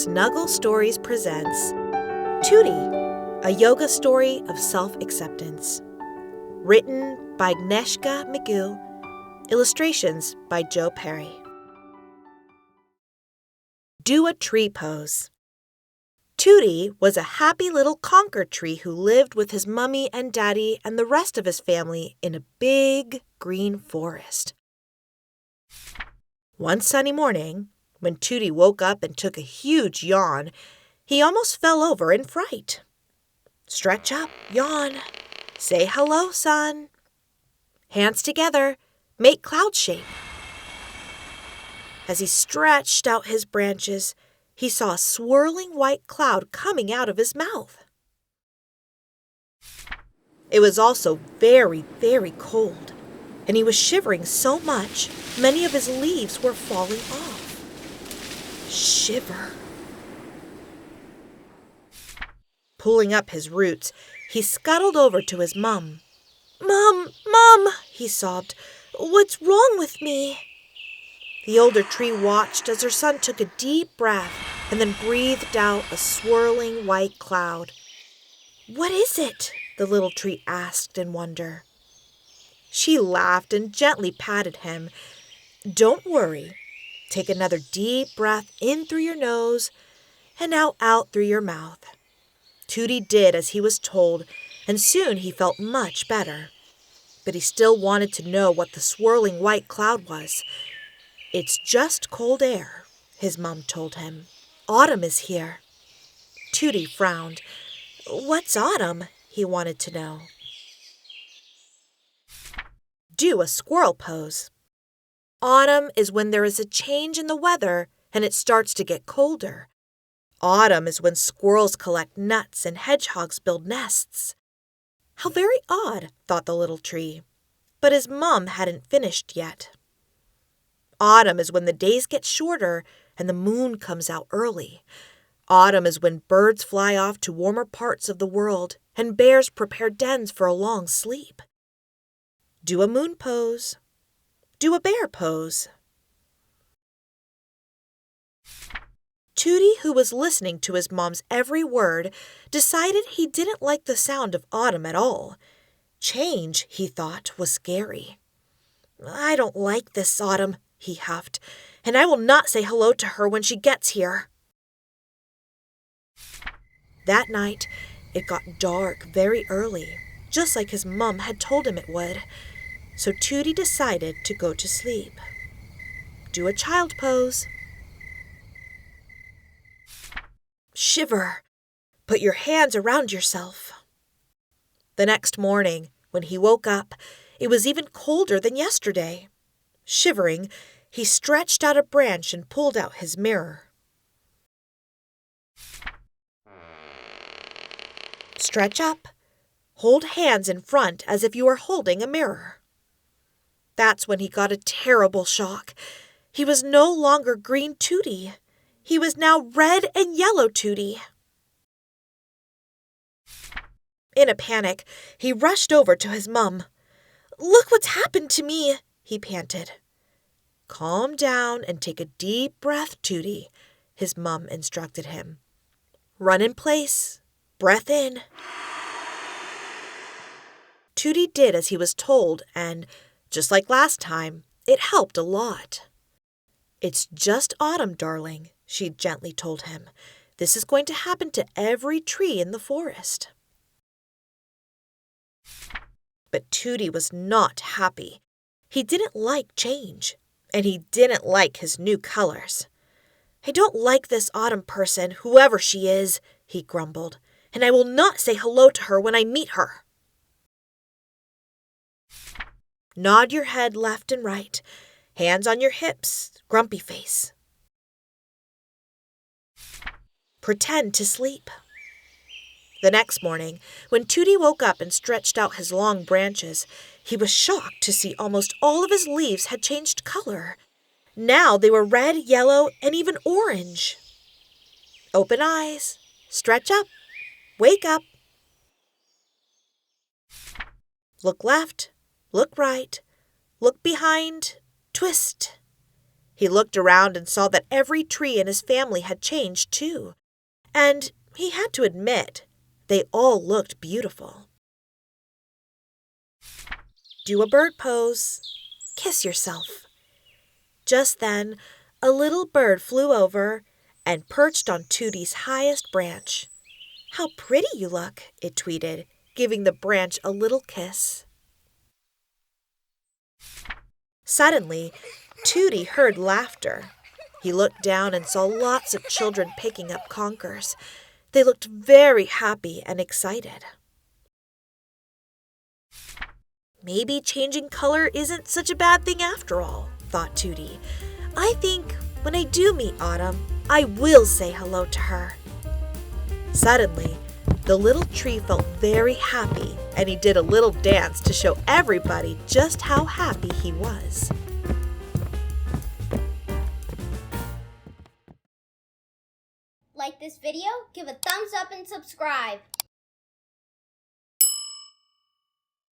Snuggle Stories presents Tutti, a yoga story of self-acceptance. Written by Agnieszka Migew, illustrations by Parry. Do a tree pose. Tutti was a happy little conker tree who lived with his mummy and daddy and the rest of his family in a big green forest. One sunny morning, when Tutti woke up and took a huge yawn, he almost fell over in fright. Stretch up, yawn. Say hello, sun. Hands together, make cloud shape. As he stretched out his branches, he saw a swirling white cloud coming out of his mouth. It was also very, very cold, and he was shivering so much, many of his leaves were falling off. Shiver. Pulling up his roots, he scuttled over to his mum. "Mum, Mum," he sobbed, "what's wrong with me?" The older tree watched as her son took a deep breath and then breathed out a swirling white cloud. "What is it?" the little tree asked in wonder. She laughed and gently patted him. "Don't worry. Take another deep breath in through your nose and out through your mouth." Tutti did as he was told, and soon he felt much better. But he still wanted to know what the swirling white cloud was. "It's just cold air," his mum told him. "Autumn is here." Tutti frowned. "What's autumn?" he wanted to know. Do a squirrel pose. Autumn is when there is a change in the weather and it starts to get colder. Autumn is when squirrels collect nuts and hedgehogs build nests. How very odd, thought the little tree. But his mum hadn't finished yet. Autumn is when the days get shorter and the moon comes out early. Autumn is when birds fly off to warmer parts of the world and bears prepare dens for a long sleep. Do a moon pose. Do a bear pose. Tutti, who was listening to his mom's every word, decided he didn't like the sound of autumn at all. Change, he thought, was scary. "I don't like this autumn," he huffed, "and I will not say hello to her when she gets here." That night, it got dark very early, just like his mum had told him it would. So Tutti decided to go to sleep. Do a child pose. Shiver. Put your hands around yourself. The next morning, when he woke up, it was even colder than yesterday. Shivering, he stretched out a branch and pulled out his mirror. Stretch up. Hold hands in front as if you were holding a mirror. That's when he got a terrible shock. He was no longer green Tutti. He was now red and yellow Tutti. In a panic, he rushed over to his mum. "Look what's happened to me," he panted. "Calm down and take a deep breath, Tutti," his mum instructed him. "Run in place. Breath in." Tutti did as he was told, and just like last time, it helped a lot. "It's just autumn, darling," she gently told him. "This is going to happen to every tree in the forest." But Tutti was not happy. He didn't like change, and he didn't like his new colors. "I don't like this autumn person, whoever she is," he grumbled, "and I will not say hello to her when I meet her." Nod your head left and right, hands on your hips, grumpy face. Pretend to sleep. The next morning, when Tutti woke up and stretched out his long branches, he was shocked to see almost all of his leaves had changed color. Now they were red, yellow, and even orange. Open eyes, stretch up, wake up. Look left, look right, look behind, twist. He looked around and saw that every tree in his family had changed too. And he had to admit, they all looked beautiful. Do a bird pose. Kiss yourself. Just then, a little bird flew over and perched on Tutti's highest branch. "How pretty you look," it tweeted, giving the branch a little kiss. Suddenly, Tutti heard laughter. He looked down and saw lots of children picking up conkers. They looked very happy and excited. Maybe changing color isn't such a bad thing after all, thought Tutti. I think when I do meet Autumn, I will say hello to her. Suddenly, the little tree felt very happy, and he did a little dance to show everybody just how happy he was. Like this video, give a thumbs up and subscribe.